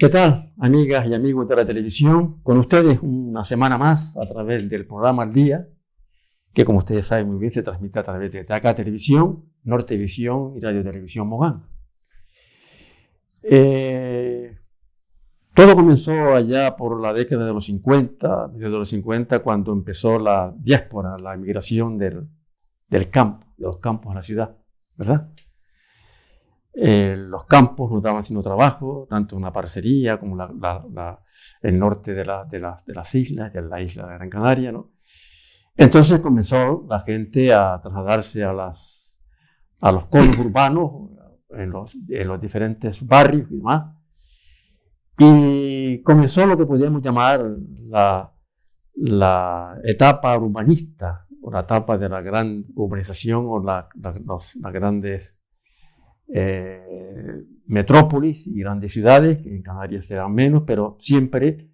¿Qué tal, amigas y amigos de la televisión? Con ustedes una semana más a través del programa Al Día, que como ustedes saben muy bien se transmite a través de TACA Televisión, Nortevisión y Radio Televisión Mogán. Todo comenzó allá por la década de los 50, mediados de los 50, cuando empezó la diáspora, la emigración del campo, de los campos a la ciudad, ¿verdad? Los campos nos daban sino trabajo, tanto en la parcería como el norte de las islas, que es la isla de Gran Canaria, ¿no? Entonces comenzó la gente a trasladarse a los conos urbanos, en los diferentes barrios y demás. Y comenzó lo que podríamos llamar la etapa urbanista, o la etapa de la gran urbanización, o las grandes metrópolis y grandes ciudades, que en Canarias serán menos, pero siempre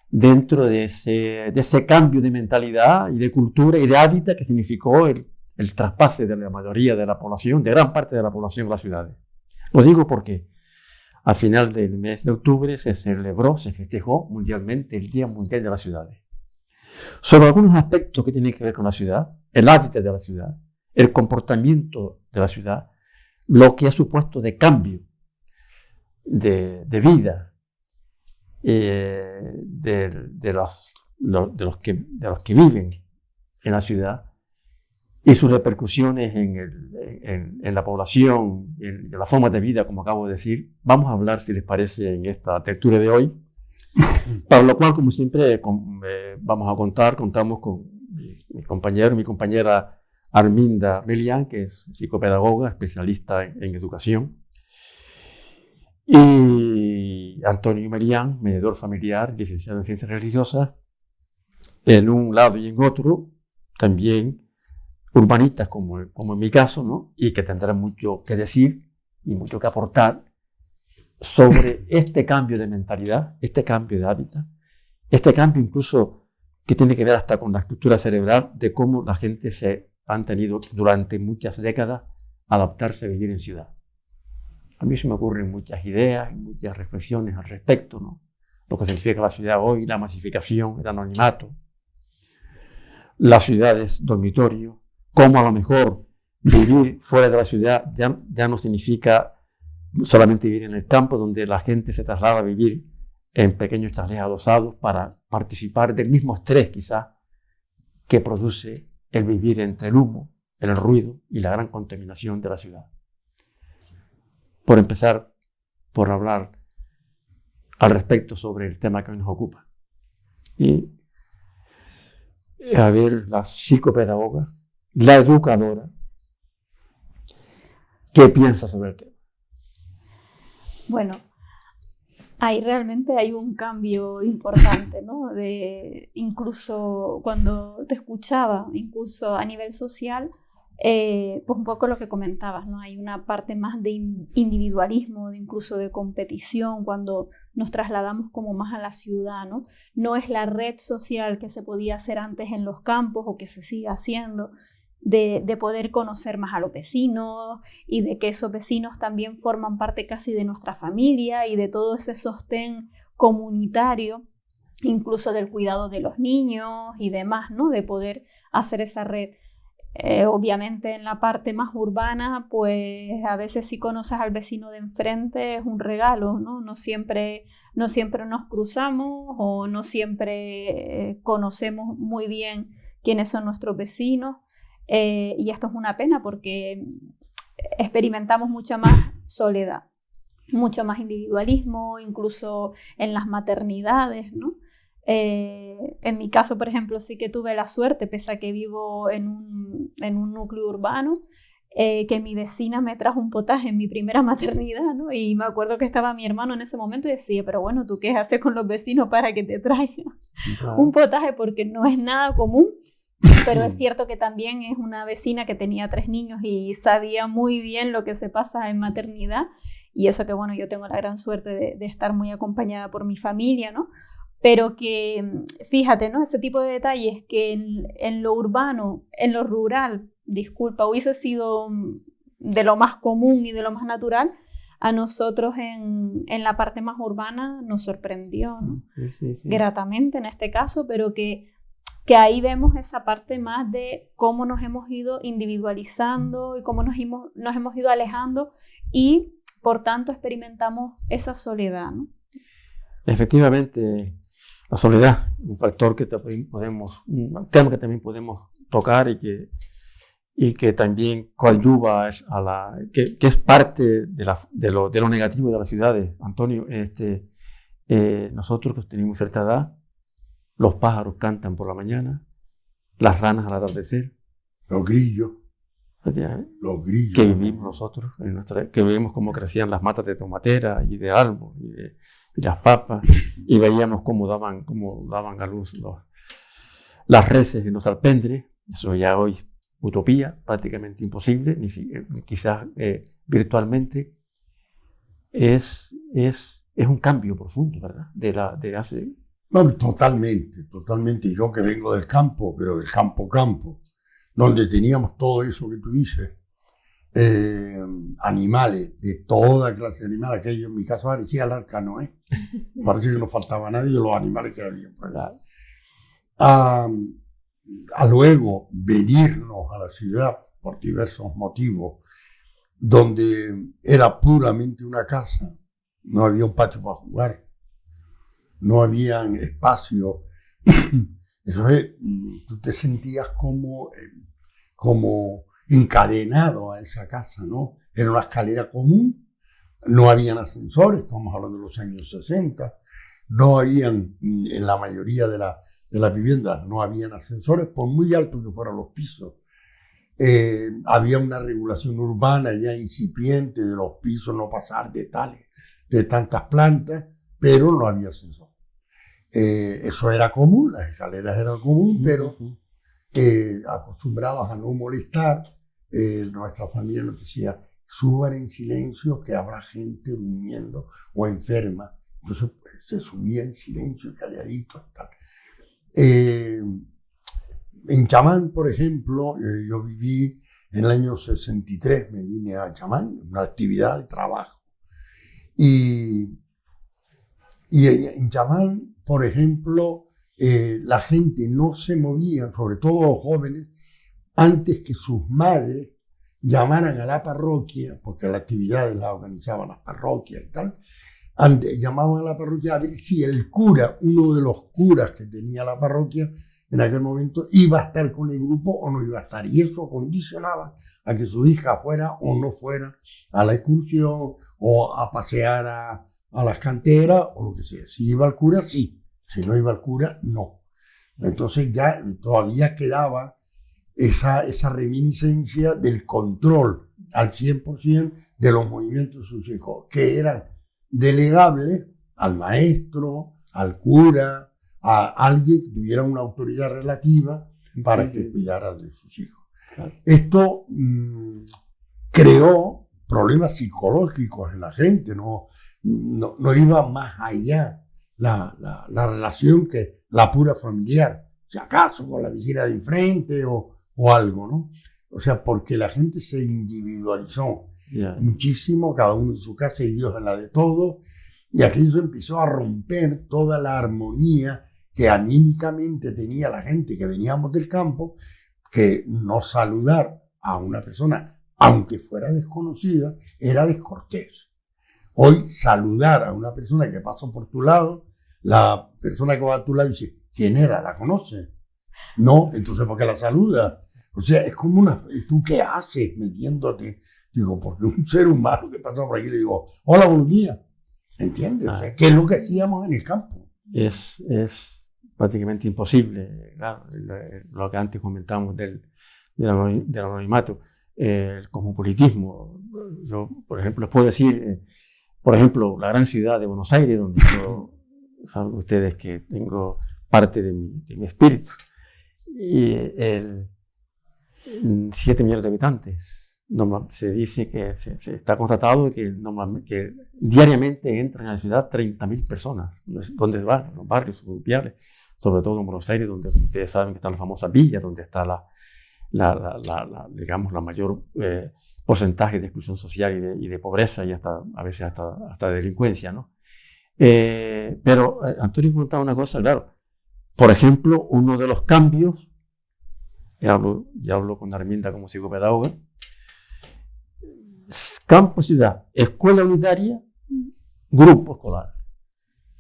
dentro de ese cambio de mentalidad y de cultura y de hábitat que significó el traspase de la mayoría de la población, de gran parte de la población a las ciudades. Lo digo porque al final del mes de octubre se festejó mundialmente el Día Mundial de las Ciudades. Sobre algunos aspectos que tienen que ver con la ciudad, el hábitat de la ciudad, el comportamiento de la ciudad, lo que ha supuesto de cambio, de vida, de los que viven en la ciudad y sus repercusiones en la población, en la forma de vida, como acabo de decir. Vamos a hablar, si les parece, en esta tertulia de hoy, para lo cual, como siempre, contamos con mi compañera Arminda Melián, que es psicopedagoga, especialista en educación, y Antonio Melián, mediador familiar, licenciado en ciencias religiosas, en un lado y en otro, también urbanistas como en mi caso, ¿no? Y que tendrán mucho que decir y mucho que aportar sobre este cambio de mentalidad, este cambio de hábitat, este cambio incluso que tiene que ver hasta con la estructura cerebral de cómo la gente han tenido durante muchas décadas adaptarse a vivir en ciudad. A mí se me ocurren muchas ideas y muchas reflexiones al respecto, ¿no? Lo que significa la ciudad hoy, la masificación, el anonimato, las ciudades dormitorio, cómo a lo mejor vivir fuera de la ciudad ya no significa solamente vivir en el campo, donde la gente se traslada a vivir en pequeños chalés adosados para participar del mismo estrés quizás que produce el vivir entre el humo, el ruido y la gran contaminación de la ciudad. Por empezar, por hablar al respecto sobre el tema que hoy nos ocupa. Y a ver, la psicopedagoga, la educadora, ¿qué piensa sobre el tema? Bueno, ahí realmente hay un cambio importante, ¿no? Incluso cuando te escuchaba, incluso a nivel social, pues un poco lo que comentabas, ¿no? Hay una parte más de individualismo, incluso de competición, cuando nos trasladamos como más a la ciudad, ¿no? No es la red social que se podía hacer antes en los campos o que se sigue haciendo, de poder conocer más a los vecinos y de que esos vecinos también forman parte casi de nuestra familia y de todo ese sostén comunitario, incluso del cuidado de los niños y demás, ¿no? De poder hacer esa red. Obviamente en la parte más urbana, pues a veces si conoces al vecino de enfrente es un regalo, ¿no? No siempre nos cruzamos o no siempre conocemos muy bien quiénes son nuestros vecinos. Y esto es una pena porque experimentamos mucha más soledad, mucho más individualismo, incluso en las maternidades, ¿no? En mi caso, por ejemplo, sí que tuve la suerte, pese a que vivo en un núcleo urbano, que mi vecina me trajo un potaje en mi primera maternidad, ¿no? Y me acuerdo que estaba mi hermano en ese momento y decía, pero bueno, ¿tú qué haces con los vecinos para que te traigan un potaje? Porque no es nada común. Pero es cierto que también es una vecina que tenía 3 niños y sabía muy bien lo que se pasa en maternidad, y eso que bueno, yo tengo la gran suerte de estar muy acompañada por mi familia, ¿no? Pero que, fíjate, ¿no? Ese tipo de detalles que en lo urbano, en lo rural, hubiese sido de lo más común y de lo más natural, a nosotros en la parte más urbana nos sorprendió, ¿no? Sí. Gratamente en este caso, pero que ahí vemos esa parte más de cómo nos hemos ido individualizando y cómo nos hemos ido alejando y por tanto experimentamos esa soledad, ¿no? Efectivamente, la soledad, un factor que un tema que también podemos tocar y que también coadyuva que es parte de lo negativo de las ciudades. Antonio, nosotros que tenemos cierta edad, los pájaros cantan por la mañana, las ranas al atardecer. Los grillos. Los grillos. Que vivimos nosotros, que vemos cómo crecían las matas de tomatera y de árbol y las papas, y veíamos cómo daban a luz las reses en los alpendres. Eso ya hoy es utopía, prácticamente imposible, quizás virtualmente. Es un cambio profundo, ¿verdad? De hace... No, totalmente. Yo que vengo del campo, pero del campo, donde teníamos todo eso que tú dices, animales, de toda clase de animales, aquello en mi caso parecía el Arca Noé. Parece que no faltaba nadie de los animales que había. A luego venirnos a la ciudad por diversos motivos, donde era puramente una casa, no había un patio para jugar, no había espacio. Entonces tú te sentías como encadenado a esa casa, ¿no? Era una escalera común, no habían ascensores, estamos hablando de los años 60, no habían, en la mayoría de las viviendas no habían ascensores, por muy altos que fueran los pisos. Había una regulación urbana ya incipiente de los pisos, no pasar de tantas plantas, pero no había ascensor. Eso era común, las escaleras eran común, pero acostumbrados a no molestar, nuestra familia nos decía, suban en silencio que habrá gente durmiendo o enferma. Entonces pues, se subía en silencio, calladito. Tal. En Chamán, por ejemplo, yo viví en el año 63, me vine a Chamán, una actividad de trabajo. Y en Chamán, por ejemplo, la gente no se movía, sobre todo los jóvenes, antes que sus madres llamaran a la parroquia, porque las actividades las organizaban las parroquias y tal. Antes llamaban a la parroquia a ver si el cura, uno de los curas que tenía la parroquia en aquel momento, iba a estar con el grupo o no iba a estar. Y eso condicionaba a que su hija fuera o no fuera a la excursión o a pasear a las canteras o lo que sea. Si iba el cura, sí. Si no iba el cura, no. Entonces ya todavía quedaba esa reminiscencia del control al 100% de los movimientos de sus hijos, que eran delegables al maestro, al cura, a alguien que tuviera una autoridad relativa para que cuidara de sus hijos. Esto creó problemas psicológicos en la gente, no iba más allá la relación que la pura familiar, si acaso con la vecina de enfrente o algo, ¿no? O sea, porque la gente se individualizó muchísimo, cada uno en su casa y Dios en la de todos, y aquello empezó a romper toda la armonía que anímicamente tenía la gente que veníamos del campo, que no saludar a una persona, aunque fuera desconocida, era descortés. Hoy saludar a una persona que pasa por tu lado, la persona que va a tu lado dice, ¿quién era? ¿La conoce? No, entonces ¿por qué la saluda? O sea, es como ¿tú qué haces metiéndote? Digo, porque un ser humano que pasa por aquí le digo, hola, buenos días. ¿Entiendes? O sea, ¿qué es lo que hacíamos en el campo? Es prácticamente imposible, claro, lo que antes comentamos del anonimato, el cosmopolitismo. Yo, por ejemplo, les puedo decir, por ejemplo, la gran ciudad de Buenos Aires, donde yo, saben ustedes que tengo parte de mi espíritu, y 7 millones de habitantes. Se dice que se está constatado que diariamente entran a la ciudad 30.000 personas, donde van los barrios suburbiales, sobre todo en Buenos Aires, donde como ustedes saben que está la famosa villa, donde está digamos, la mayor porcentajes de exclusión social y de pobreza y a veces hasta de delincuencia, ¿no? Pero Antonio contaba una cosa, claro. Por ejemplo, uno de los cambios, ya hablo con Arminda como psicopedagoga, campo-ciudad, escuela unitaria, grupo escolar.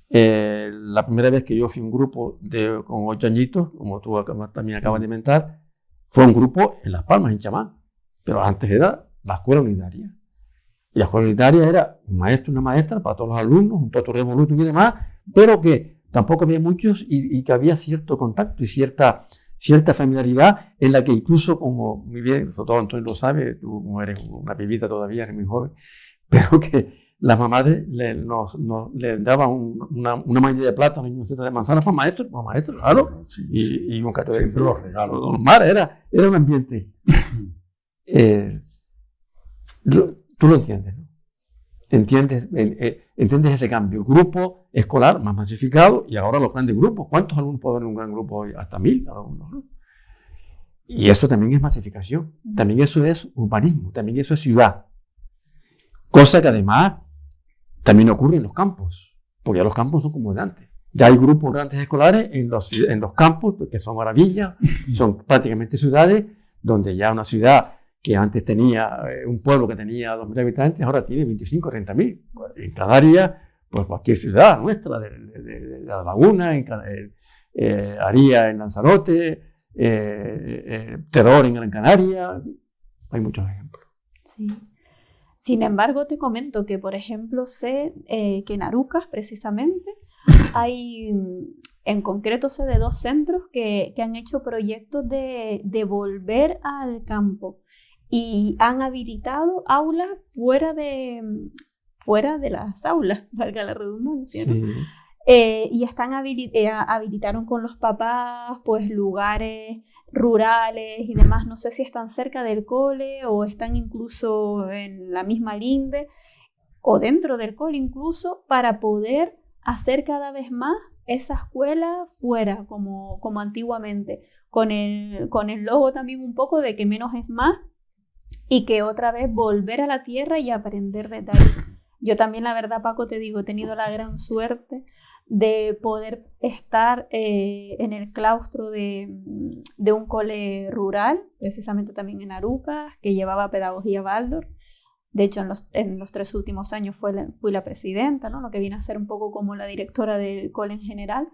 La primera vez que yo fui a un grupo con 8 añitos, como tú también acabas de inventar, fue un grupo en Las Palmas, en Chamán. Pero antes era la escuela unitaria. Y la escuela unitaria era un maestro y una maestra para todos los alumnos, un toto revolutum y demás, pero que tampoco había muchos y que había cierto contacto y cierta familiaridad en la que incluso, como muy bien, sobre todo Antonio lo sabe, tú como eres una pibita todavía, eres muy joven, pero que las mamás le daban una manilla de plátano y una cesta de manzanas para maestros, claro, Sí, y un cacho de siempre los regalos. normal, era un ambiente. Tú lo entiendes, ¿no? Entiendes ese cambio. Grupo escolar más masificado y ahora los grandes grupos. ¿Cuántos alumnos puede haber en un gran grupo hoy? Hasta 1000 alumnos, ¿no? Y eso también es masificación. También eso es urbanismo. También eso es ciudad. Cosa que además también ocurre en los campos. Porque ya los campos son como de antes. Ya hay grupos grandes escolares en los campos, que son maravillas. Son prácticamente ciudades donde ya una ciudad que antes tenía un pueblo que tenía 2.000 habitantes, ahora tiene 25, 30.000. En Canarias, pues cualquier ciudad nuestra, de La Laguna, Aría en Lanzarote, Terror en Gran Canaria, hay muchos ejemplos. Sí. Sin embargo, te comento que, por ejemplo, sé que en Arucas, precisamente, hay, en concreto sé de 2 centros que han hecho proyectos de volver al campo. Y han habilitado aulas fuera de las aulas, valga la redundancia, ¿no? Sí. Y habilitaron con los papás pues lugares rurales y demás. No sé si están cerca del cole o están incluso en la misma linde o dentro del cole incluso, para poder hacer cada vez más esa escuela fuera, como antiguamente, con el logo también un poco de que menos es más. Y que otra vez volver a la tierra y aprender desde ahí. Yo también, la verdad, Paco, te digo, he tenido la gran suerte de poder estar en el claustro de un cole rural, precisamente también en Arucas, que llevaba pedagogía Waldorf. De hecho, en los 3 últimos años fui la presidenta, ¿no? Lo que viene a ser un poco como la directora del cole en general.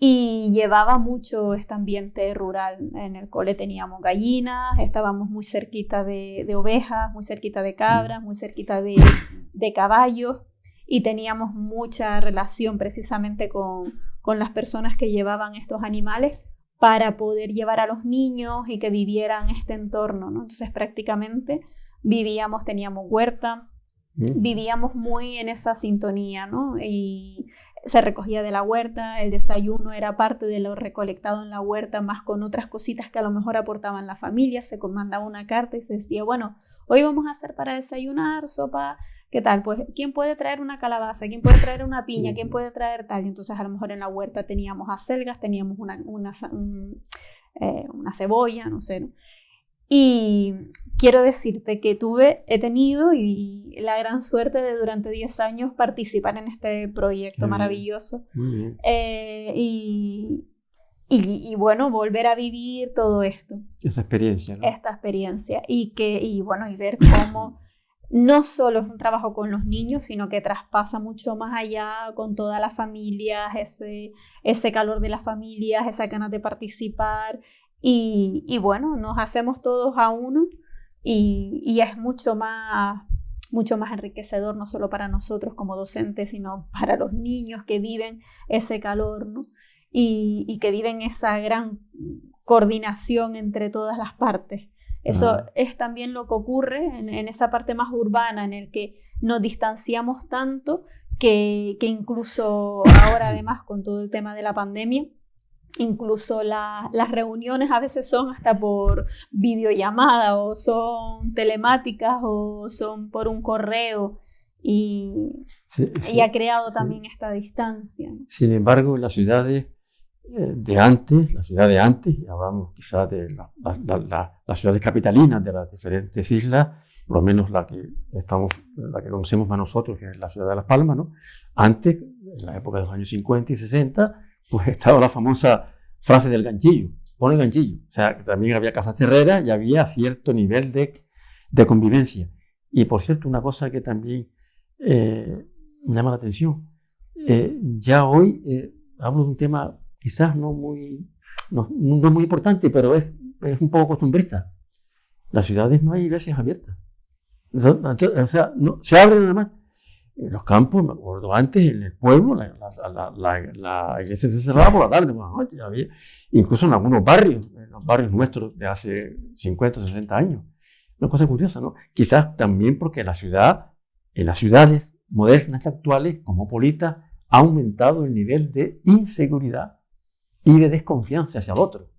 Y llevaba mucho este ambiente rural. En el cole teníamos gallinas, estábamos muy cerquita de ovejas, muy cerquita de cabras, muy cerquita de caballos, y teníamos mucha relación precisamente con las personas que llevaban estos animales para poder llevar a los niños y que vivieran este entorno, ¿no? Entonces prácticamente teníamos huerta, vivíamos muy en esa sintonía, ¿no? Y se recogía de la huerta, el desayuno era parte de lo recolectado en la huerta, más con otras cositas que a lo mejor aportaban la familia. Se mandaba una carta y se decía, bueno, hoy vamos a hacer para desayunar sopa, ¿qué tal? Pues, ¿quién puede traer una calabaza? ¿Quién puede traer una piña? ¿Quién puede traer tal? Y entonces a lo mejor en la huerta teníamos acelgas, teníamos una cebolla, no sé, ¿no? Y quiero decirte que he tenido y la gran suerte de durante 10 años participar en este proyecto maravilloso. Muy bien. Y bueno, volver a vivir todo esto. Esa experiencia, ¿no? Esta experiencia. Y ver cómo no solo es un trabajo con los niños, sino que traspasa mucho más allá con todas las familias, ese calor de las familias, esas ganas de participar. Y bueno, nos hacemos todos a uno y es mucho más enriquecedor, no solo para nosotros como docentes, sino para los niños que viven ese calor, ¿no? Y que viven esa gran coordinación entre todas las partes. Eso es también lo que ocurre en esa parte más urbana, en el que nos distanciamos tanto que incluso ahora, además, con todo el tema de la pandemia, incluso las reuniones a veces son hasta por videollamada o son telemáticas o son por un correo y ha creado también esta distancia, ¿no? Sin embargo, en las ciudades de antes, la ciudad de antes, y hablamos quizás de las ciudades capitalinas de las diferentes islas, por lo menos la que conocemos más nosotros, que es la ciudad de Las Palmas, ¿no? Antes, en la época de los años 50 y 60, pues estaba la famosa frase del ganchillo, pon el ganchillo. O sea, que también había casas terreras y había cierto nivel de convivencia. Y por cierto, una cosa que también me llama la atención, ya hoy hablo de un tema quizás no muy importante, pero es un poco costumbrista. En las ciudades no hay iglesias abiertas. O sea, no, se abren nada más. En los campos, me acuerdo antes, en el pueblo, la iglesia se cerraba por la tarde, por la noche. Incluso en algunos barrios, en los barrios nuestros de hace 50 o 60 años. Una cosa curiosa, ¿no? Quizás también porque en las ciudades modernas actuales, cosmopolitas, ha aumentado el nivel de inseguridad y de desconfianza hacia el otro.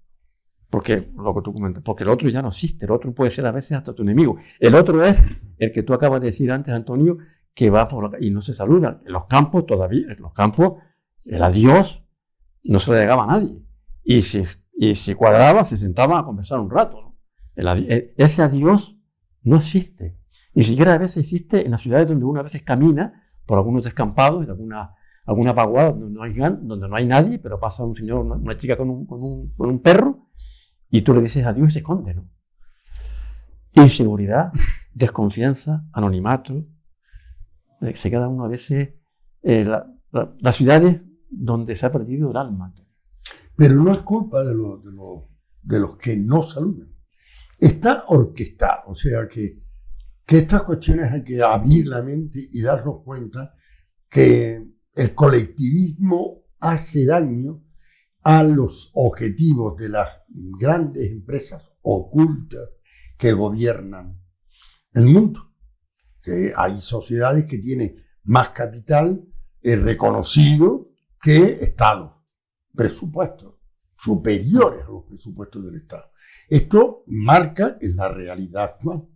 Porque lo que tú comentas, porque el otro ya no existe, el otro puede ser a veces hasta tu enemigo. El otro es el que tú acabas de decir antes, Antonio, que va por la calle y no se saludan. En los campos todavía, el adiós no se le llegaba a nadie. Y si cuadraba, se sentaban a conversar un rato, ¿no? Ese adiós no existe. Ni siquiera a veces existe en las ciudades donde uno a veces camina por algunos descampados, en alguna vaguada donde no hay nadie, pero pasa un señor, una chica con un perro, y tú le dices adiós y se esconde, ¿no? Inseguridad, desconfianza, anonimato. Se queda uno a veces las ciudades donde se ha perdido el alma. Pero no es culpa de los que no saludan. Está orquestado, o sea que estas cuestiones hay que abrir la mente y darnos cuenta que el colectivismo hace daño a los objetivos de las grandes empresas ocultas que gobiernan el mundo. Que hay sociedades que tienen más capital reconocido que Estado, presupuestos superiores a los presupuestos del Estado. Esto marca en la realidad actual.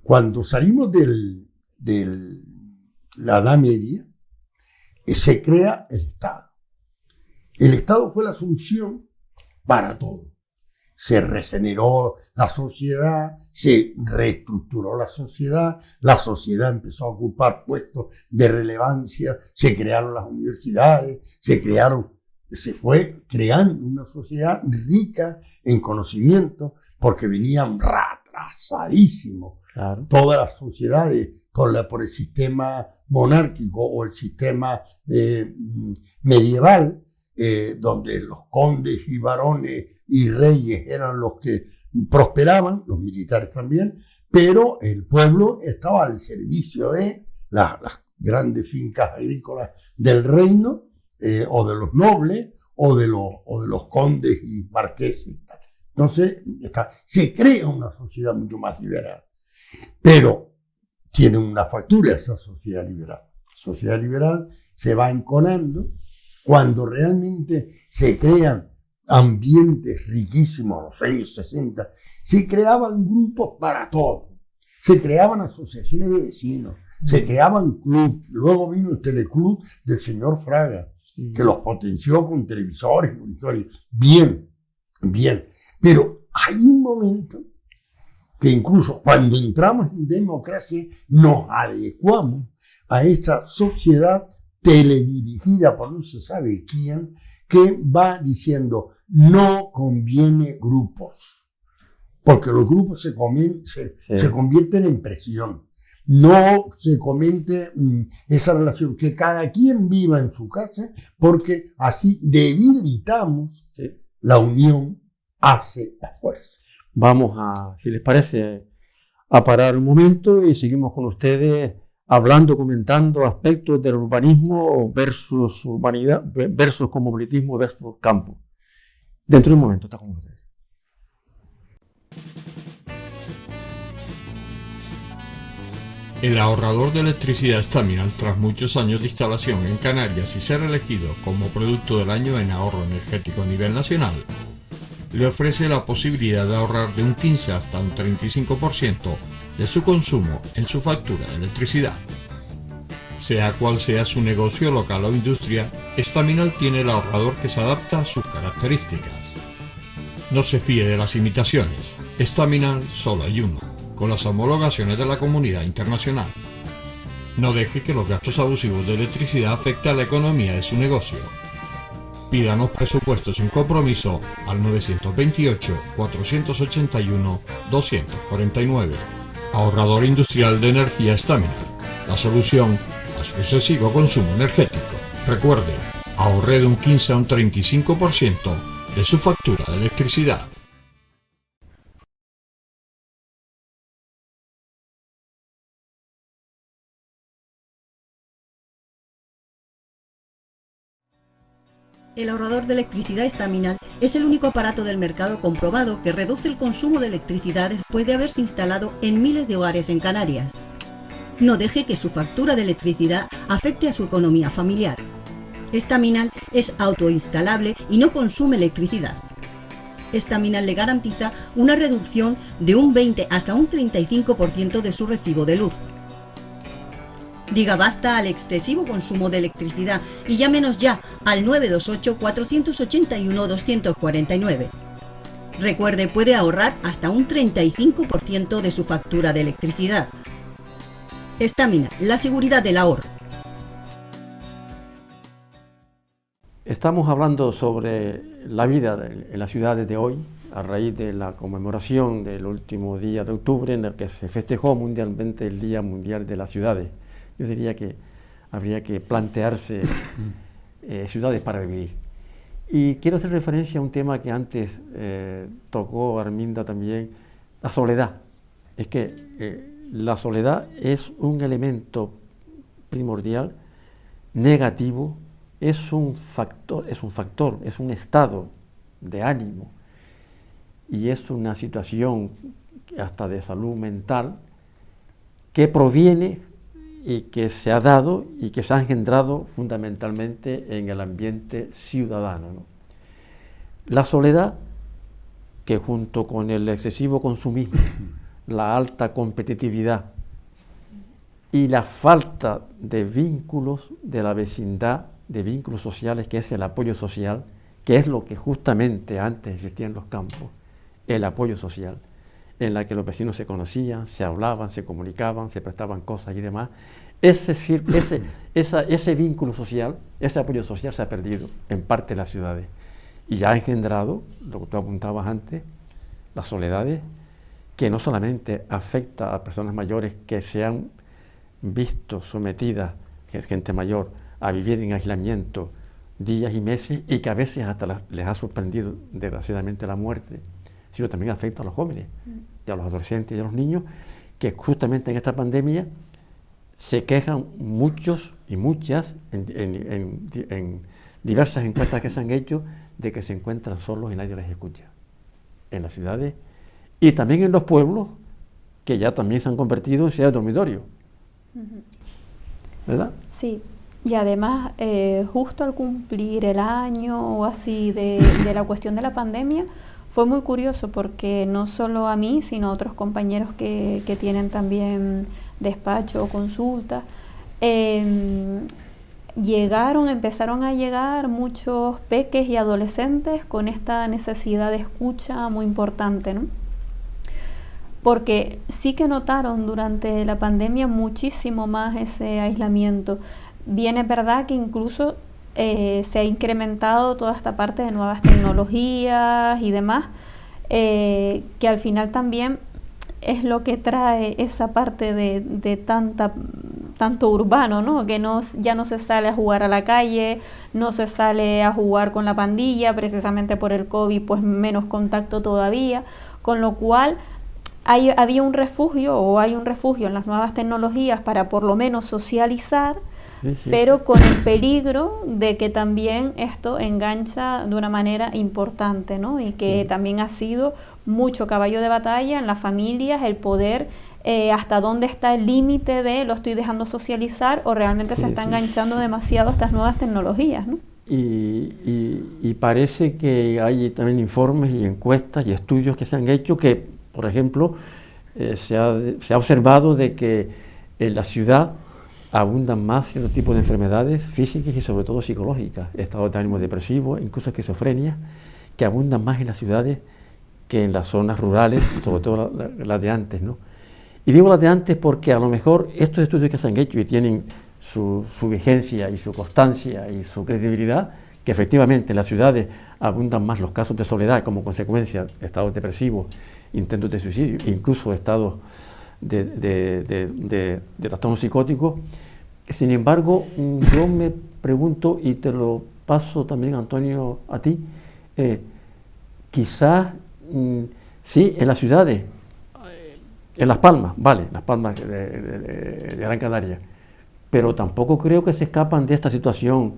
Cuando salimos de la Edad Media, se crea el Estado. El Estado fue la solución para todo. Se regeneró la sociedad, se reestructuró la sociedad empezó a ocupar puestos de relevancia, se crearon las universidades, se fue creando una sociedad rica en conocimiento, porque venían atrasadísimos. Claro. Todas las sociedades por el sistema monárquico o el sistema medieval, donde los condes y varones y reyes eran los que prosperaban, los militares también, pero el pueblo estaba al servicio de las grandes fincas agrícolas del reino, o de los nobles, o de los condes y marqueses. Entonces, se crea una sociedad mucho más liberal, pero tiene una factura esa sociedad liberal. La sociedad liberal se va enconando cuando realmente se crean ambientes riquísimos. En los años 60 se creaban grupos para todo, se creaban asociaciones de vecinos, se creaban clubes. Luego vino el teleclub del señor Fraga, que los potenció con televisores y con historias. Bien, pero hay un momento que incluso cuando entramos en democracia nos adecuamos a esta sociedad teledirigida por no se sabe quién, que va diciendo no conviene grupos, porque los grupos se convierten en presión. No se comente esa relación, que cada quien viva en su casa, porque así debilitamos la unión, hace la fuerza. Vamos a, si les parece, a parar un momento y seguimos con ustedes hablando, comentando aspectos del urbanismo versus urbanidad, versus cosmopolitismo versus campo. Dentro de un momento está con ustedes. El ahorrador de electricidad Staminal, tras muchos años de instalación en Canarias y ser elegido como producto del año en ahorro energético a nivel nacional, le ofrece la posibilidad de ahorrar de un 15 hasta un 35% de su consumo en su factura de electricidad. Sea cual sea su negocio local o industria, Staminal tiene el ahorrador que se adapta a sus características. No se fíe de las imitaciones. Staminal solo hay uno, con las homologaciones de la comunidad internacional. No deje que los gastos abusivos de electricidad afecten a la economía de su negocio. Pídanos presupuestos sin compromiso al 928-481-249. Ahorrador industrial de energía Staminal. La solución a su excesivo consumo energético. Recuerde, ahorre de un 15 a un 35% de su factura de electricidad. El ahorrador de electricidad Staminal es el único aparato del mercado comprobado que reduce el consumo de electricidad después de haberse instalado en miles de hogares en Canarias. No deje que su factura de electricidad afecte a su economía familiar. Staminal es autoinstalable y no consume electricidad. Staminal le garantiza una reducción de un 20 hasta un 35% de su recibo de luz. Diga basta al excesivo consumo de electricidad y llámenos ya al 928-481-249. Recuerde, puede ahorrar hasta un 35% de su factura de electricidad. Staminal, la seguridad del ahorro. Estamos hablando sobre la vida en las ciudades de hoy, a raíz de la conmemoración del último día de octubre en el que se festejó mundialmente el Día Mundial de las Ciudades. Yo diría que habría que plantearse ciudades para vivir. Y quiero hacer referencia a un tema que antes tocó Arminda también, la soledad. Es que la soledad es un elemento primordial, negativo, es un factor, es un estado de ánimo y es una situación hasta de salud mental que proviene y que se ha dado y que se ha engendrado fundamentalmente en el ambiente ciudadano, ¿no? La soledad, que junto con el excesivo consumismo, la alta competitividad y la falta de vínculos de la vecindad, de vínculos sociales, que es el apoyo social, que es lo que justamente antes existía en los campos, el apoyo social, en la que los vecinos se conocían, se hablaban, se comunicaban, se prestaban cosas y demás. Ese vínculo social, ese apoyo social se ha perdido en parte de las ciudades y ya ha engendrado, lo que tú apuntabas antes, las soledades, que no solamente afecta a personas mayores que se han visto sometidas, gente mayor, a vivir en aislamiento días y meses y que a veces hasta les ha sorprendido desgraciadamente la muerte, sino también afecta a los jóvenes y a los adolescentes y a los niños, que justamente en esta pandemia se quejan muchos y muchas en diversas encuestas que se han hecho de que se encuentran solos y nadie les escucha en las ciudades y también en los pueblos, que ya también se han convertido en ciudades dormitorio. ¿Verdad? Sí, y además justo al cumplir el año o así de la cuestión de la pandemia, fue muy curioso porque no solo a mí, sino a otros compañeros que tienen también despacho o consulta, empezaron a llegar muchos peques y adolescentes con esta necesidad de escucha muy importante, ¿no? Porque sí que notaron durante la pandemia muchísimo más ese aislamiento. Bien es verdad que incluso se ha incrementado toda esta parte de nuevas tecnologías y demás, que al final también es lo que trae esa parte de tanto urbano, ¿no? Que ya no se sale a jugar a la calle, no se sale a jugar con la pandilla, precisamente por el COVID, pues menos contacto todavía, con lo cual había un refugio o hay un refugio en las nuevas tecnologías para por lo menos socializar, sí. Pero con el peligro de que también esto engancha de una manera importante, ¿no? Y que también ha sido mucho caballo de batalla en las familias el poder hasta dónde está el límite de lo estoy dejando socializar o realmente se está enganchando demasiado a estas nuevas tecnologías, ¿no? Y parece que hay también informes y encuestas y estudios que se han hecho que, por ejemplo, se ha observado de que en la ciudad abundan más ciertos tipos de enfermedades físicas y sobre todo psicológicas, estados de ánimo depresivos, incluso esquizofrenia, que abundan más en las ciudades que en las zonas rurales, sobre todo las de antes, ¿no? Y digo las de antes porque a lo mejor estos estudios que se han hecho y tienen su vigencia y su constancia y su credibilidad, que efectivamente en las ciudades abundan más los casos de soledad como consecuencia de estados depresivos, intentos de suicidio, incluso estados de trastornos psicóticos. Sin embargo, yo me pregunto, y te lo paso también, Antonio, a ti, quizás sí, en las ciudades, en Las Palmas, vale, Las Palmas de Gran Canaria, pero tampoco creo que se escapan de esta situación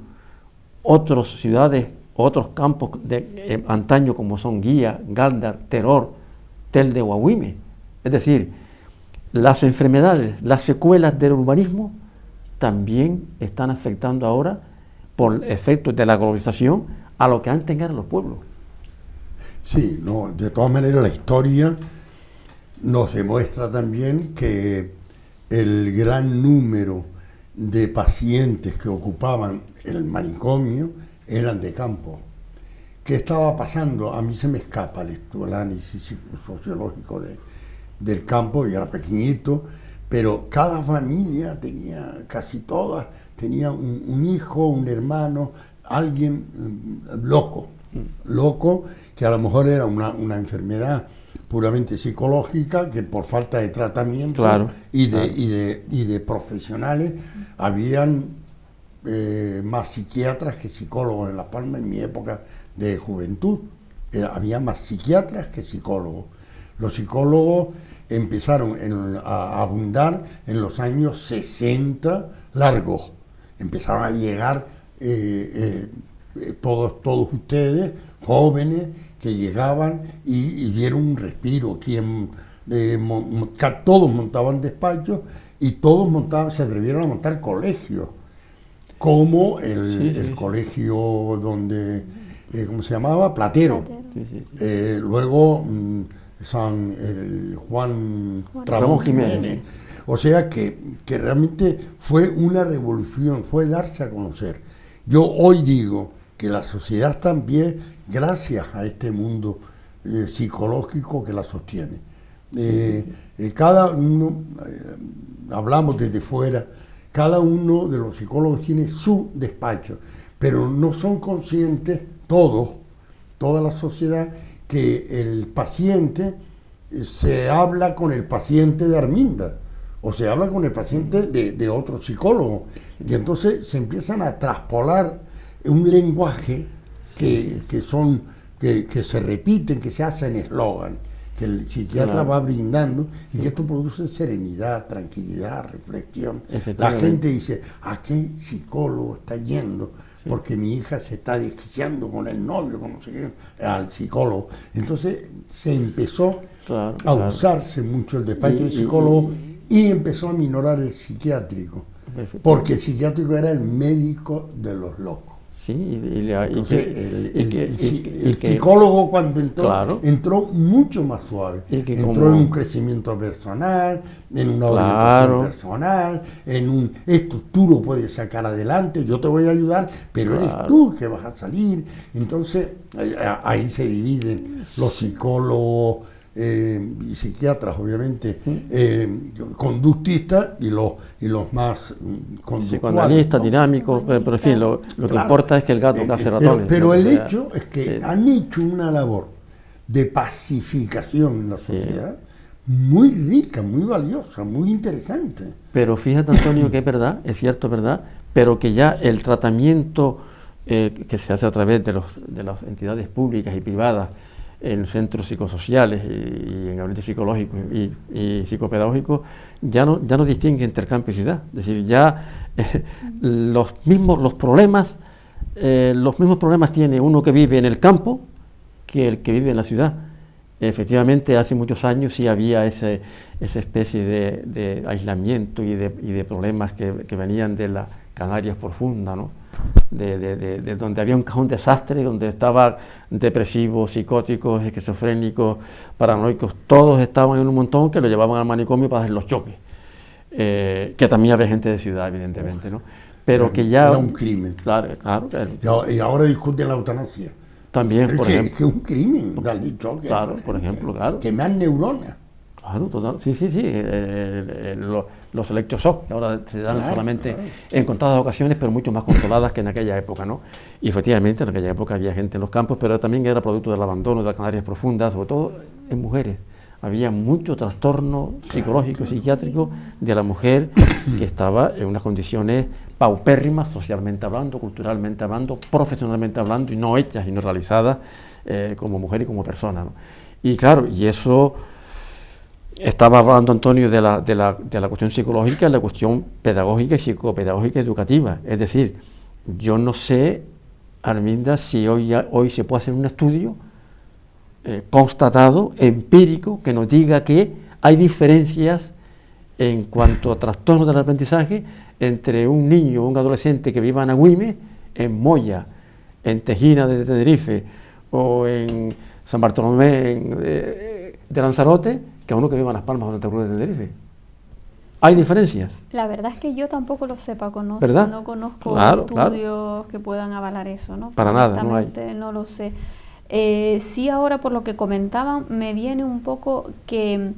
otras ciudades, otros campos de antaño como son Guía, Galdar, Teror, Tel de Huahuime. Es decir, las enfermedades, las secuelas del urbanismo también están afectando ahora por efectos de la globalización a lo que antes eran los pueblos. Sí, no, de todas maneras la historia nos demuestra también que el gran número de pacientes que ocupaban el manicomio eran de campo. ¿Qué estaba pasando? A mí se me escapa el análisis sociológico del campo, yo era pequeñito, pero cada familia tenía, casi todas, tenía un hijo, un hermano, alguien loco, que a lo mejor era una enfermedad puramente psicológica, que por falta de tratamiento, claro, y de profesionales, habían más psiquiatras que psicólogos en Las Palmas en mi época de juventud. Había más psiquiatras que psicólogos. Los psicólogos empezaron a abundar en los años 60 largos. Empezaron a llegar todos ustedes, jóvenes, que llegaban y dieron un respiro. Todos montaban despachos y todos se atrevieron a montar colegios, como el colegio donde, ¿cómo se llamaba? Platero. Luego Juan Ramón Jiménez. O sea que realmente fue una revolución, fue darse a conocer. Yo hoy digo que la sociedad también, gracias a este mundo psicológico que la sostiene. Cada uno, hablamos desde fuera, cada uno de los psicólogos tiene su despacho, pero no son conscientes toda la sociedad, que el paciente se habla con el paciente de Arminda, o se habla con el paciente de otro psicólogo, y entonces se empiezan a traspolar un lenguaje que se repiten, que se hacen eslogan, que el psiquiatra va brindando, y que esto produce serenidad, tranquilidad, reflexión. La gente dice, ¿a qué psicólogo está yendo? Porque mi hija se está desquiciando con el novio, con no sé qué, al psicólogo. Entonces se empezó a usarse mucho el despacho de psicólogo y empezó a minorar el psiquiátrico, porque el psiquiátrico era el médico de los locos. Sí, entonces el psicólogo cuando entró mucho más suave, entró en un crecimiento personal, en una orientación personal, esto tú lo puedes sacar adelante, yo te voy a ayudar, pero eres tú que vas a salir. Entonces ahí se dividen los psicólogos y psiquiatras, obviamente, conductistas y los más conductuales, psicoanalistas, dinámicos, pero en fin, lo que importa es que el gato cace ratones. Pero el hecho es que han hecho una labor de pacificación en la sociedad muy rica, muy valiosa, muy interesante. Pero fíjate, Antonio, que es verdad, es cierto, es verdad, pero que ya el tratamiento que se hace a través de las entidades públicas y privadas en centros psicosociales y en gabinetes psicológicos y psicopedagógicos ya no distingue entre campo y ciudad. Es decir, ya los mismos problemas tiene uno que vive en el campo que el que vive en la ciudad. Efectivamente, hace muchos años sí había esa especie de aislamiento y de problemas que venían de las Canarias profundas, ¿no? De donde había un cajón desastre, donde estaban depresivos, psicóticos, esquizofrénicos, paranoicos, todos estaban en un montón, que lo llevaban al manicomio para hacer los choques. que también había gente de ciudad, evidentemente, ¿no? Pero que ya... Era un crimen. Claro. Y ahora discuten la eutanasia. También, por ejemplo. Que es un crimen, dar dicho que... Claro, por ejemplo, claro. Que me dan neuronas. Claro, total. Sí. Los electroshocks, que ahora se dan solamente en contadas ocasiones, pero mucho más controladas que en aquella época, ¿no? Y efectivamente, en aquella época había gente en los campos, pero también era producto del abandono de las Canarias profundas, sobre todo en mujeres. Había mucho trastorno psicológico y psiquiátrico de la mujer que estaba en unas condiciones paupérrimas, socialmente hablando, culturalmente hablando, profesionalmente hablando, y no hechas y no realizadas como mujer y como persona, ¿no? Y claro, y eso... Estaba hablando, Antonio, de la cuestión psicológica, la cuestión pedagógica y psicopedagógica educativa. Es decir, yo no sé, Arminda, si hoy se puede hacer un estudio constatado, empírico, que nos diga que hay diferencias en cuanto a trastornos del aprendizaje entre un niño o un adolescente que viva en Agüime, en Moya, en Tejina de Tenerife o en San Bartolomé de Lanzarote, que a uno que viva en Las Palmas o Santa Cruz de Tenerife. ¿Hay diferencias? La verdad es que yo tampoco lo sepa, ¿verdad? No conozco estudios que puedan avalar eso, ¿no? Para nada, no hay. No lo sé. Sí, ahora por lo que comentaban, me viene un poco que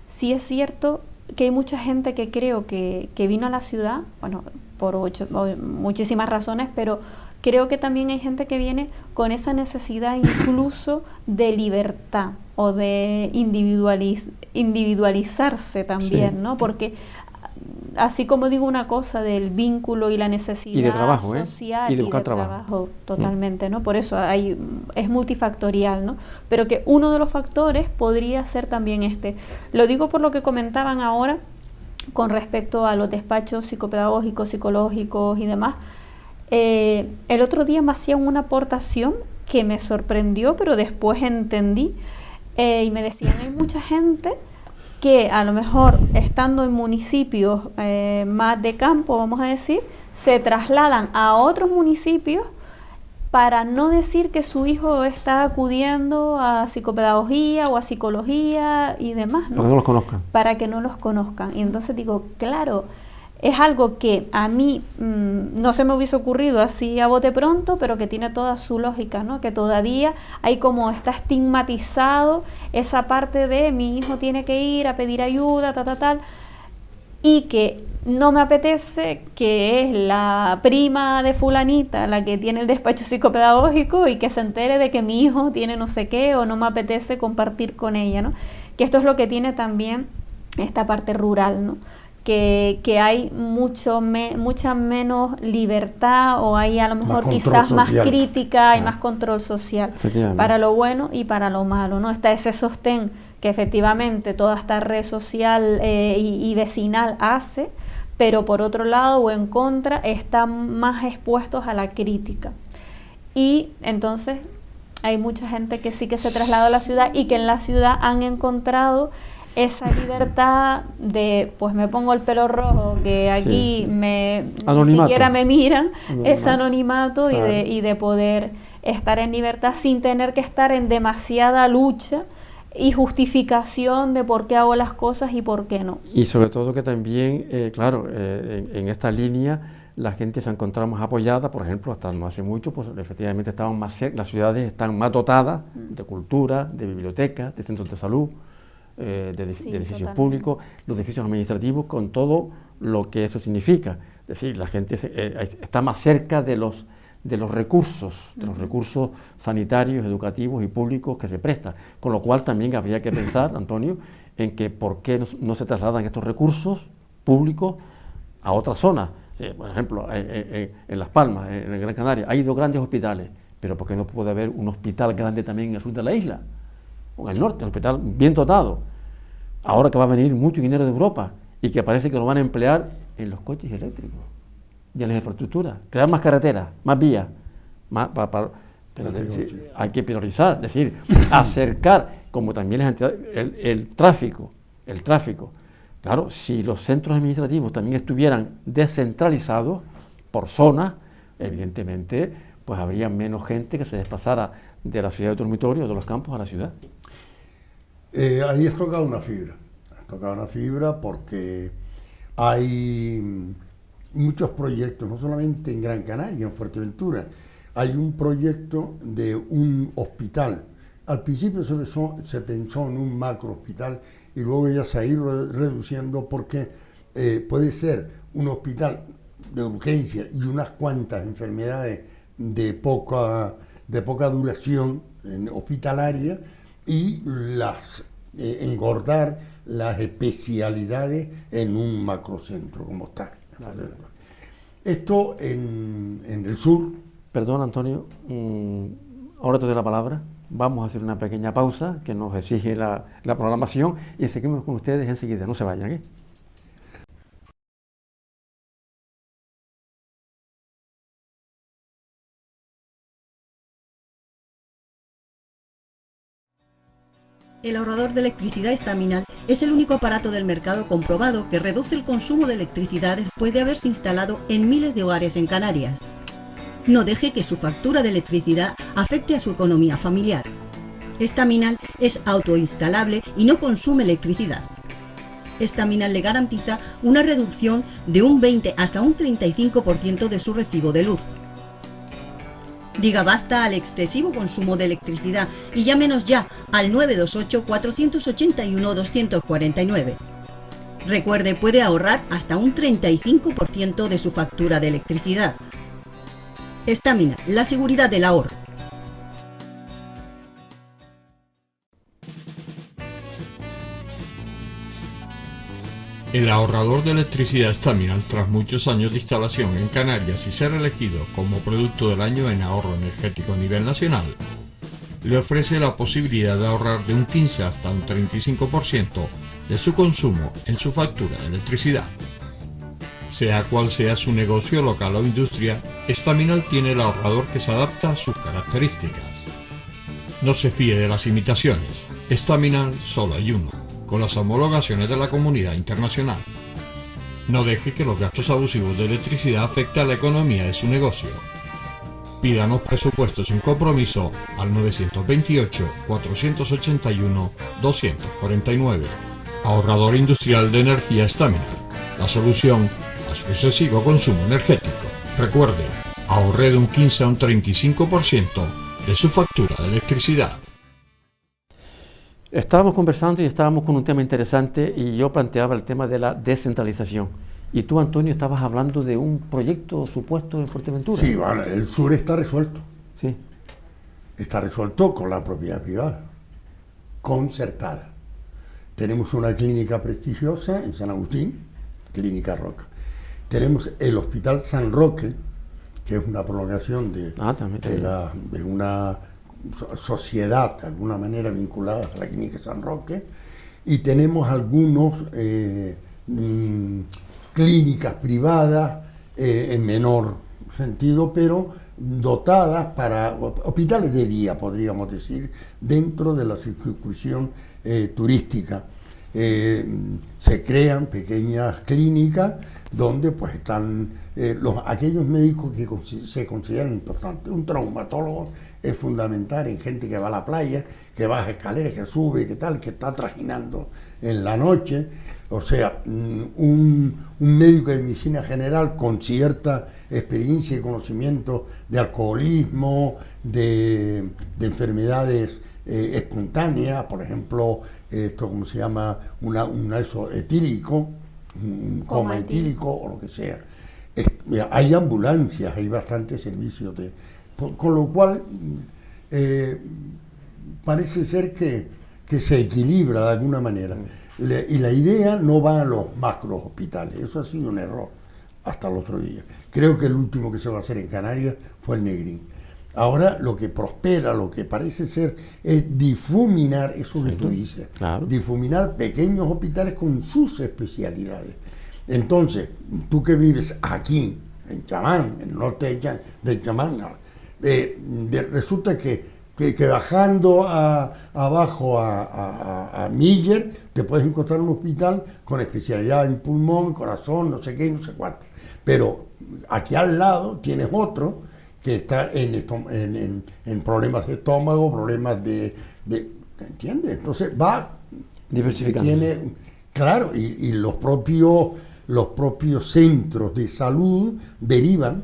sí es cierto que hay mucha gente que creo que vino a la ciudad, bueno, por muchísimas razones, pero creo que también hay gente que viene con esa necesidad incluso de libertad o de individualizarse también, sí, ¿no? Porque así como digo una cosa del vínculo y la necesidad y de trabajo, social y de buscar trabajo, totalmente, ¿no? Por eso es multifactorial, ¿no? Pero que uno de los factores podría ser también este. Lo digo por lo que comentaban ahora con respecto a los despachos psicopedagógicos, psicológicos y demás. El otro día me hacían una aportación que me sorprendió, pero después entendí, y me decían, hay mucha gente que a lo mejor estando en municipios más de campo, vamos a decir, se trasladan a otros municipios para no decir que su hijo está acudiendo a psicopedagogía o a psicología y demás, ¿no? Para que no los conozcan. Para que no los conozcan. Y entonces digo, claro, es algo que a mí no se me hubiese ocurrido así a bote pronto, pero que tiene toda su lógica, ¿no? Que todavía hay como está estigmatizado esa parte de mi hijo tiene que ir a pedir ayuda, tal, y que no me apetece que es la prima de fulanita la que tiene el despacho psicopedagógico y que se entere de que mi hijo tiene no sé qué o no me apetece compartir con ella, ¿no? Que esto es lo que tiene también esta parte rural, ¿no? Que hay mucha menos libertad o hay a lo mejor quizás más crítica y más control social para lo bueno y para lo malo, ¿no? Está ese sostén que efectivamente toda esta red social y vecinal hace, pero por otro lado o en contra están más expuestos a la crítica. Y entonces hay mucha gente que sí que se traslada a la ciudad y que en la ciudad han encontrado esa libertad de, pues me pongo el pelo rojo, que aquí ni siquiera me miran, ese anonimato y de poder estar en libertad sin tener que estar en demasiada lucha y justificación de por qué hago las cosas y por qué no. Y sobre todo que también, en esta línea la gente se ha encontrado más apoyada, por ejemplo, hasta no hace mucho, pues efectivamente estaban más las ciudades están más dotadas de cultura, de bibliotecas, de centros de salud, de edificios públicos, los edificios administrativos, con todo lo que eso significa. Es decir, la gente está más cerca de los recursos, sanitarios, educativos y públicos que se prestan. Con lo cual también habría que pensar, Antonio, en que por qué no se trasladan estos recursos públicos a otras zonas. Por ejemplo, en Las Palmas, en Gran Canaria, hay 2 grandes hospitales, pero ¿por qué no puede haber un hospital grande también en el sur de la isla? O en el norte, un hospital bien dotado. Ahora que va a venir mucho dinero de Europa y que parece que lo van a emplear en los coches eléctricos y en las infraestructuras, crear más carreteras, más vías, hay que priorizar, es decir, acercar, como también el tráfico. Claro, si los centros administrativos también estuvieran descentralizados por zonas, evidentemente, pues habría menos gente que se desplazara de la ciudad de dormitorio o de los campos a la ciudad. Ahí has tocado una fibra porque Hay muchos proyectos, no solamente en Gran Canaria, en Fuerteventura. Hay un proyecto de un hospital. Al principio se pensó en un macro hospital y luego ya se ha ido reduciendo porque puede ser un hospital de urgencia y unas cuantas enfermedades de poca duración hospitalaria y engordar las especialidades en un macrocentro como tal. Vale. Esto en el sur. Perdón, Antonio, ahora te doy la palabra. Vamos a hacer una pequeña pausa que nos exige la programación y seguimos con ustedes enseguida. No se vayan, ¿eh? El ahorrador de electricidad estaminal es el único aparato del mercado comprobado que reduce el consumo de electricidad después de haberse instalado en miles de hogares en Canarias. No deje que su factura de electricidad afecte a su economía familiar. Estaminal es autoinstalable y no consume electricidad. Estaminal le garantiza una reducción de un 20 hasta un 35% de su recibo de luz. Diga basta al excesivo consumo de electricidad y llámenos ya al 928-481-249. Recuerde, puede ahorrar hasta un 35% de su factura de electricidad. Estaminal, la seguridad del ahorro. El ahorrador de electricidad Estaminal, tras muchos años de instalación en Canarias y ser elegido como producto del año en ahorro energético a nivel nacional, le ofrece la posibilidad de ahorrar de un 15 hasta un 35% de su consumo en su factura de electricidad. Sea cual sea su negocio local o industria, Estaminal tiene el ahorrador que se adapta a sus características. No se fíe de las imitaciones, Estaminal solo hay uno, con las homologaciones de la comunidad internacional. No deje que los gastos abusivos de electricidad afecten a la economía de su negocio. Pídanos presupuestos sin compromiso al 928-481-249. Ahorrador industrial de energía Estaminal, la solución a su excesivo consumo energético. Recuerde, ahorre de un 15 a un 35% de su factura de electricidad. Estábamos conversando y estábamos con un tema interesante y yo planteaba el tema de la descentralización. Y tú, Antonio, estabas hablando de un proyecto supuesto en Fuerteventura. Sí, bueno, el sur está resuelto. Sí. Está resuelto con la propiedad privada, concertada. Tenemos una clínica prestigiosa en San Agustín, Clínica Roca. Tenemos el Hospital San Roque, que es una prolongación de una sociedad de alguna manera vinculada a la Clínica San Roque, y tenemos algunos clínicas privadas en menor sentido, pero dotadas para hospitales de día, podríamos decir, dentro de la circunscripción turística. Se crean pequeñas clínicas donde pues están aquellos médicos que se consideran importantes. Un traumatólogo es fundamental en gente que va a la playa, que baja escaleras, que sube, que tal, que está trajinando en la noche. O sea, un médico de medicina general con cierta experiencia y conocimiento de alcoholismo, de enfermedades espontáneas, por ejemplo, esto como se llama, eso etílico, un coma etílico o lo que sea. Hay ambulancias, hay bastantes servicios, con lo cual parece ser que se equilibra de alguna manera. Y la idea no va a los macro hospitales, eso ha sido un error hasta el otro día. Creo que el último que se va a hacer en Canarias fue el Negrín. Ahora lo que prospera, lo que parece ser, es difuminar eso que tú dices, claro. Difuminar pequeños hospitales con sus especialidades. Entonces, tú que vives aquí, en Chamán, en el norte de Chamán, resulta que bajando abajo a Miller te puedes encontrar un hospital con especialidad en pulmón, corazón, no sé qué, no sé cuánto. Pero aquí al lado tienes otro que está en problemas de estómago, problemas de ¿entiendes? Entonces va diversificando. Claro, y los propios los propios centros de salud derivan.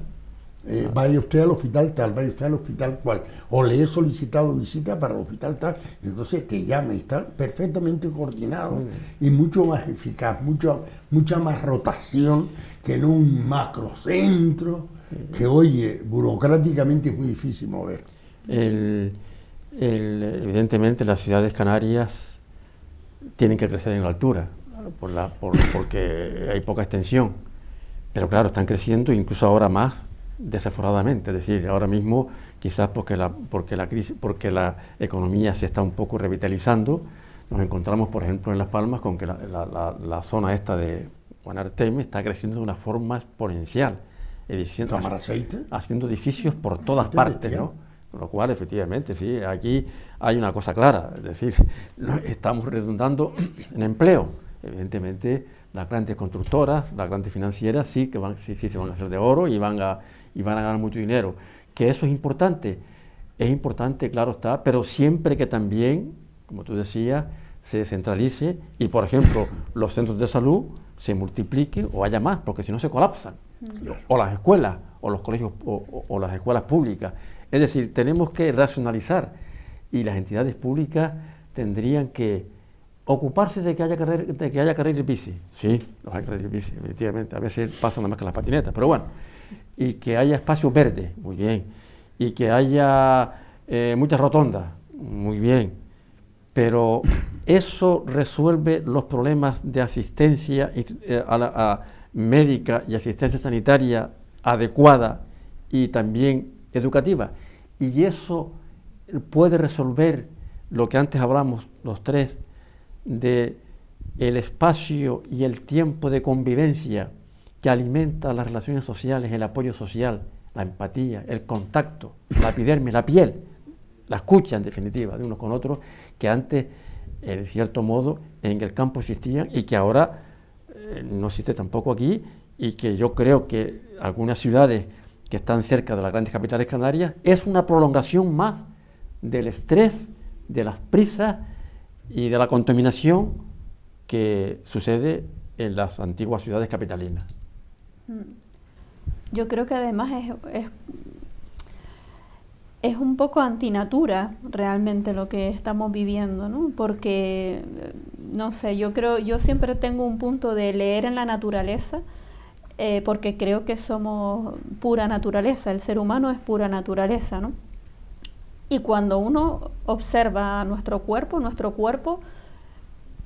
Vaya usted al hospital tal, vaya usted al hospital cual, o le he solicitado visita para el hospital tal, entonces te llama y está perfectamente coordinado y mucho más eficaz, mucha más rotación que en un macrocentro que, oye, burocráticamente es muy difícil mover. Evidentemente las ciudades canarias tienen que crecer en la altura, porque hay poca extensión, pero claro, están creciendo incluso ahora más desaforadamente, es decir, ahora mismo quizás porque la economía se está un poco revitalizando, nos encontramos por ejemplo en Las Palmas con que la zona esta de Guanarteme está creciendo de una forma exponencial, haciendo edificios por todas partes, ¿no? Con lo cual, efectivamente, sí, aquí hay una cosa clara, es decir, estamos redundando en empleo. Evidentemente, las grandes constructoras, las grandes financieras sí se van a hacer de oro y van a ganar mucho dinero. Que eso es importante, claro está, pero siempre que también, como tú decías, se descentralice y, por ejemplo, los centros de salud se multipliquen o haya más, porque si no se colapsan. O las escuelas, o los colegios, o las escuelas públicas. Es decir, tenemos que racionalizar y las entidades públicas tendrían que ocuparse de que haya carriles bici. Sí, los hay carriles bici, efectivamente. A veces pasan nada más que las patinetas, pero bueno. Y que haya espacios verdes, muy bien. Y que haya muchas rotondas, muy bien. Pero eso resuelve los problemas de asistencia médica y asistencia sanitaria adecuada y también educativa, y eso puede resolver lo que antes hablamos los tres de el espacio y el tiempo de convivencia que alimenta las relaciones sociales, el apoyo social, la empatía, el contacto, la epidermis, la piel, la escucha en definitiva de unos con otros, que antes en cierto modo en el campo existían y que ahora no existe tampoco aquí, y que yo creo que algunas ciudades que están cerca de las grandes capitales canarias, es una prolongación más del estrés, de las prisas y de la contaminación que sucede en las antiguas ciudades capitalinas. Yo creo que además es un poco antinatura realmente lo que estamos viviendo, ¿no? Porque, no sé, yo siempre tengo un punto de leer en la naturaleza, porque creo que somos pura naturaleza, el ser humano es pura naturaleza, ¿no? Y cuando uno observa nuestro cuerpo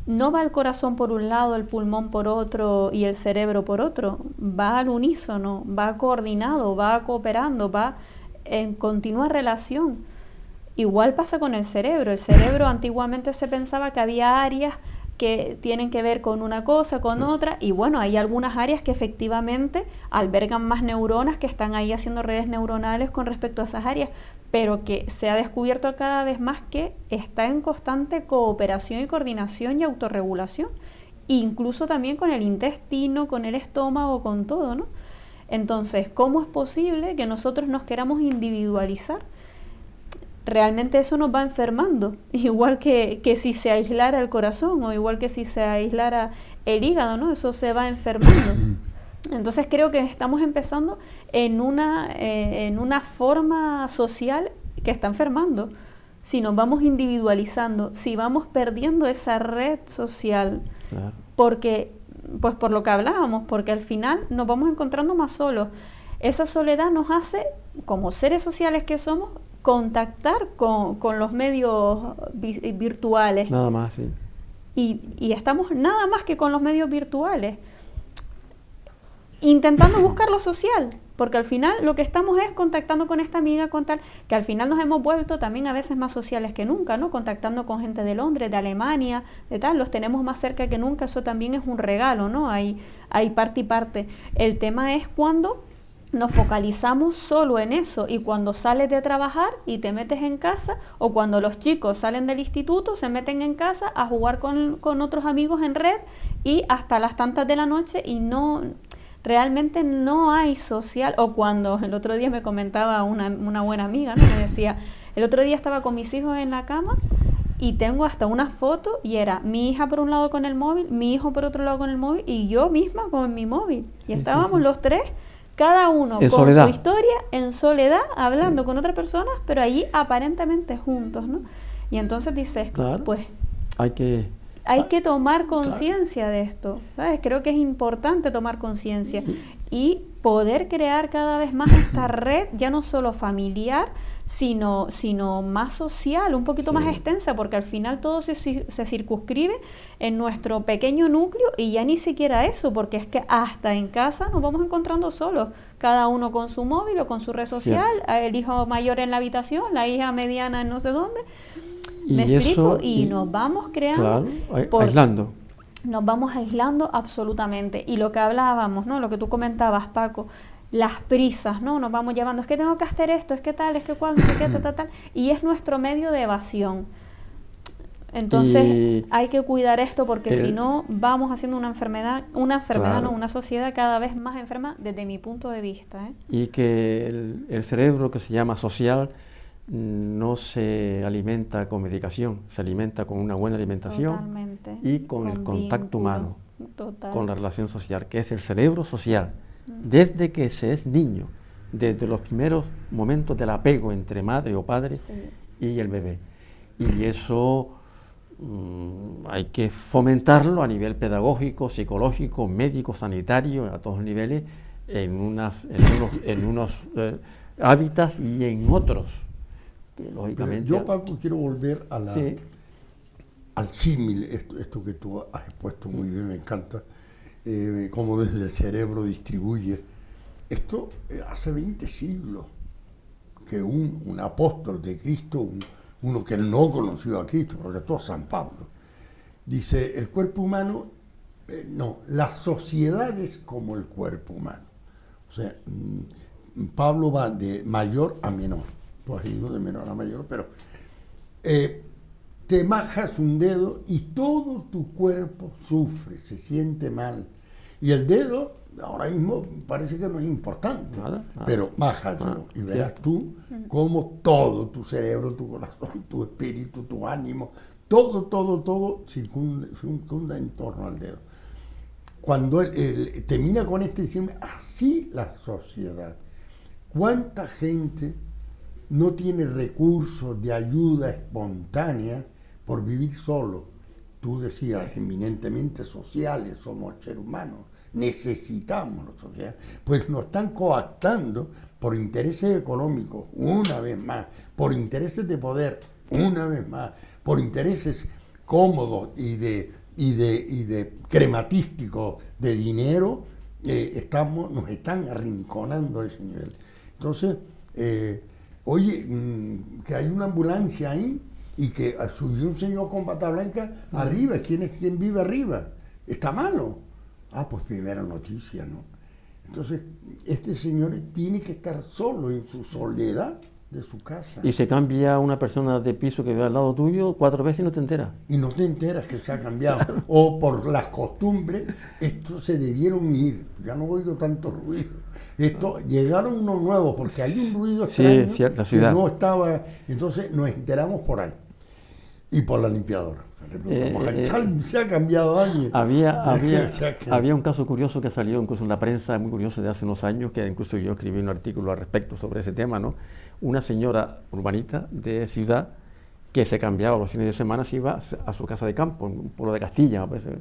no va el corazón por un lado, el pulmón por otro y el cerebro por otro, va al unísono, va coordinado, va cooperando, va en continua relación. Igual pasa con el cerebro antiguamente se pensaba que había áreas que tienen que ver con una cosa, con otra, y bueno, hay algunas áreas que efectivamente albergan más neuronas que están ahí haciendo redes neuronales con respecto a esas áreas, pero que se ha descubierto cada vez más que está en constante cooperación y coordinación y autorregulación, incluso también con el intestino, con el estómago, con todo, ¿no? Entonces, ¿cómo es posible que nosotros nos queramos individualizar? Realmente eso nos va enfermando, igual que si se aislara el corazón o igual que si se aislara el hígado, ¿no? Eso se va enfermando. Entonces creo que estamos empezando en una forma social que está enfermando. Si nos vamos individualizando, si vamos perdiendo esa red social, claro. Porque, pues por lo que hablábamos, porque al final nos vamos encontrando más solos. Esa soledad nos hace, como seres sociales que somos, contactar con los medios virtuales. Nada más, sí. Y estamos nada más que con los medios virtuales, intentando buscar lo social, porque al final lo que estamos es contactando con esta amiga, con tal, que al final nos hemos vuelto también a veces más sociales que nunca, ¿no? Contactando con gente de Londres, de Alemania, de tal, los tenemos más cerca que nunca, eso también es un regalo, ¿no? Hay parte y parte. El tema es cuando nos focalizamos solo en eso, y cuando sales de trabajar y te metes en casa, o cuando los chicos salen del instituto, se meten en casa a jugar con otros amigos en red y hasta las tantas de la noche, y no, realmente no hay social. O cuando el otro día me comentaba una buena amiga, ¿no? Me decía, el otro día estaba con mis hijos en la cama y tengo hasta una foto y era mi hija por un lado con el móvil, mi hijo por otro lado con el móvil y yo misma con mi móvil. Y estábamos los tres, cada uno En con soledad. su historia, en soledad, hablando con otras personas, pero allí aparentemente juntos, ¿no? Y entonces dices, Claro. pues Hay que... hay que tomar conciencia de esto, ¿sabes? Creo que es importante tomar conciencia y poder crear cada vez más esta red, ya no solo familiar, sino más social, un poquito más extensa, porque al final todo se circunscribe en nuestro pequeño núcleo y ya ni siquiera eso, porque es que hasta en casa nos vamos encontrando solos, cada uno con su móvil o con su red social, el hijo mayor en la habitación, la hija mediana en no sé dónde. ¿Me explico? Y nos vamos creando, claro, aislando. nos vamos aislando absolutamente. Y lo que hablábamos, ¿no? Lo que tú comentabas, Paco, las prisas, ¿no? Nos vamos llevando, es que tengo que hacer esto, es que tal, es que cual, no sé qué, tal. Y es nuestro medio de evasión. Entonces hay que cuidar esto porque si no vamos haciendo una enfermedad, claro. no, una sociedad cada vez más enferma desde mi punto de vista, ¿eh? Y que el cerebro que se llama social no se alimenta con medicación, se alimenta con una buena alimentación. Totalmente. Y con el contacto humano, Total. con la relación social, que es el cerebro social, desde que se es niño, desde los primeros momentos del apego entre madre o padre y el bebé. Y eso hay que fomentarlo a nivel pedagógico, psicológico, médico, sanitario, a todos los niveles, en unos hábitats y en otros. Lógicamente. Yo, Paco, quiero volver a al símil, esto que tú has expuesto muy bien, me encanta, cómo desde el cerebro distribuye. Esto hace 20 siglos que un apóstol de Cristo, uno que no conoció a Cristo, porque todo San Pablo, dice, el cuerpo humano, no, la sociedad es como el cuerpo humano. O sea, Pablo va de mayor a menor. Tú has ido de menor a mayor, pero te majas un dedo y todo tu cuerpo sufre, se siente mal. Y el dedo, ahora mismo, parece que no es importante, nada. Pero májatelo y verás tú cómo todo, tu cerebro, tu corazón, tu espíritu, tu ánimo, todo circunda en torno al dedo. Cuando él termina con este, dice, así la sociedad. ¿Cuánta gente no tiene recursos de ayuda espontánea por vivir solo? Tú decías, eminentemente sociales, somos seres humanos, necesitamos la sociedad. Pues nos están coactando por intereses económicos, una vez más, por intereses de poder, una vez más, por intereses cómodos y de crematísticos de dinero, nos están arrinconando a ese nivel. Entonces, oye, que hay una ambulancia ahí y que subió un señor con bata blanca arriba. ¿Quién vive arriba? ¿Está malo? Ah, pues primera noticia, ¿no? Entonces, este señor tiene que estar solo en su soledad de su casa. Y se cambia una persona de piso que vive al lado tuyo 4 veces y no te enteras. Y no te enteras que se ha cambiado. O por las costumbres, estos se debieron ir. Ya no oigo tanto ruido. Llegaron unos nuevos, porque hay un ruido extraño cierta ciudad. que no estaba. Entonces nos enteramos por ahí. Y por la limpiadora. ¿Se ha cambiado alguien? Había un caso curioso que salió incluso en la prensa, muy curioso, de hace unos años, que incluso yo escribí un artículo al respecto sobre ese tema, ¿no? Una señora urbanita de ciudad que se cambiaba los fines de semana, se iba a su casa de campo, en un pueblo de Castilla, me parece,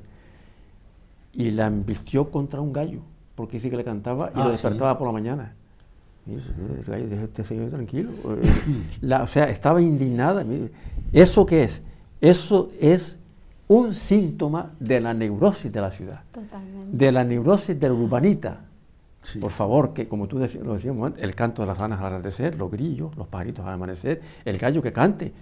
y la embistió contra un gallo, porque sí que le cantaba y lo despertaba por la mañana. Y dice, el gallo, deja este señor tranquilo. O sea, estaba indignada. ¿Eso qué es? Eso es un síntoma de la neurosis de la ciudad. Totalmente. De la neurosis del urbanita. Sí. Por favor, que como tú lo decíamos antes, el canto de las ranas al atardecer, los grillos, los pajaritos al amanecer, el gallo que cante.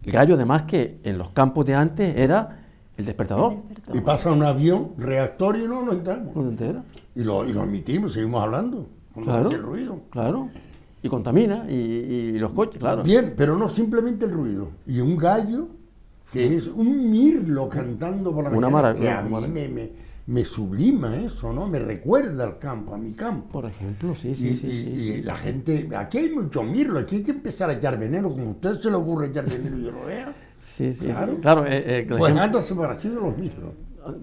El gallo, además, que en los campos de antes era el despertador. Y pasa un avión reactor y no nos enteramos. ¿No te enteras? Y lo emitimos, seguimos hablando. Cuando hace el ruido. Claro. Y contamina, y los coches, claro. Bien, pero no simplemente el ruido. Y un gallo que es un mirlo cantando por la mañana. Maravilla. A mí me sublima eso, ¿no? Me recuerda al campo, a mi campo. Por ejemplo, sí. Y la gente, aquí hay mucho mirlo, aquí hay que empezar a echar veneno, como a usted se le ocurre echar veneno y yo lo vea. Sí, Claro. sí. Claro, Pues han desaparecido los milos.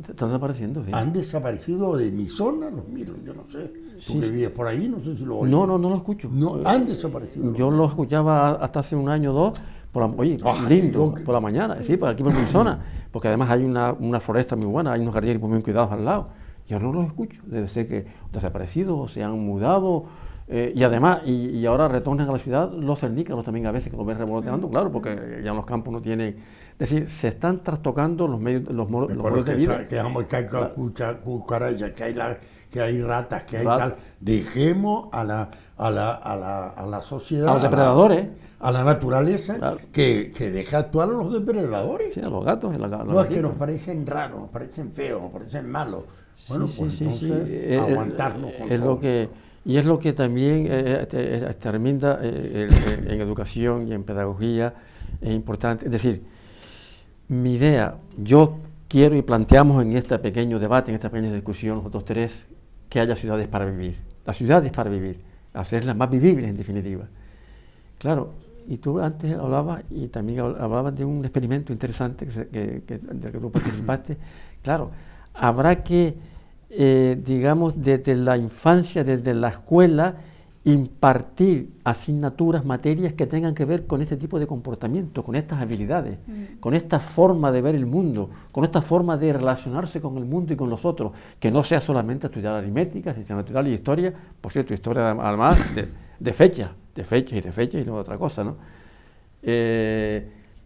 están desapareciendo, sí. Han desaparecido de mi zona los milos, yo no sé. Tú Sí, que sí. vives por ahí, no sé si lo oyes. No lo escucho. No, han desaparecido. Yo lo escuchaba hasta hace un año o dos, oye, Ah, lindo, yo- por la mañana, sí, por aquí por mi zona, porque además hay una floresta muy buena, hay unos jardines muy bien cuidados al lado. Yo no los escucho, debe ser que desaparecidos, o se han mudado, y además, y ahora retornan a la ciudad los cernícalos también a veces, que los ven revoloteando, claro, porque ya en los campos no tienen... Es decir, se están trastocando los medios, los modos de vida. Que hay cucarachas, que hay ratas, que hay Ratas. tal. Dejemos a la sociedad, A los depredadores, a la naturaleza, Claro. que deje actuar a los depredadores. sí, a los gatos, a la No, es que nos parecen raros, nos parecen feos, nos parecen malos. Bueno, Sí, pues sí, sí, entonces sí. aguantarnos con Es todo lo que, eso. y es lo que también recomienda en educación y en pedagogía es importante. Es decir, mi idea, yo quiero y planteamos en este pequeño debate, en esta pequeña discusión, nosotros tres, que haya ciudades para vivir. Las ciudades para vivir, hacerlas más vivibles en definitiva. Claro, y tú antes hablabas, y también hablabas de un experimento interesante del que tú participaste. Claro, habrá que, digamos, desde la infancia, desde la escuela, impartir asignaturas, materias que tengan que ver con este tipo de comportamiento, con estas habilidades, con esta forma de ver el mundo, con esta forma de relacionarse con el mundo y con los otros, que no sea solamente estudiar aritmética, ciencia natural y historia, por cierto, historia además de fechas y no de otra cosa, ¿no?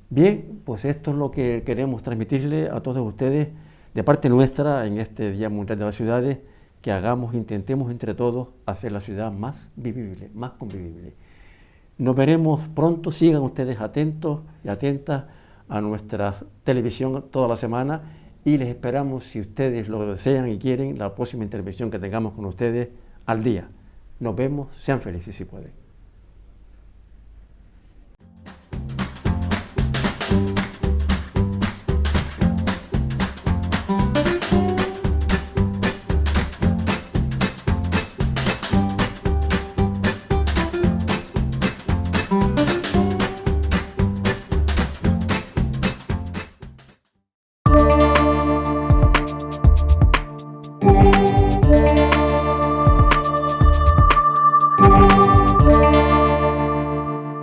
Bien, pues esto es lo que queremos transmitirle a todos ustedes de parte nuestra en este Día Mundial de las Ciudades, que intentemos entre todos hacer la ciudad más vivible, más convivible. Nos veremos pronto, sigan ustedes atentos y atentas a nuestra televisión toda la semana y les esperamos, si ustedes lo desean y quieren, la próxima intervención que tengamos con ustedes al día. Nos vemos, sean felices si pueden.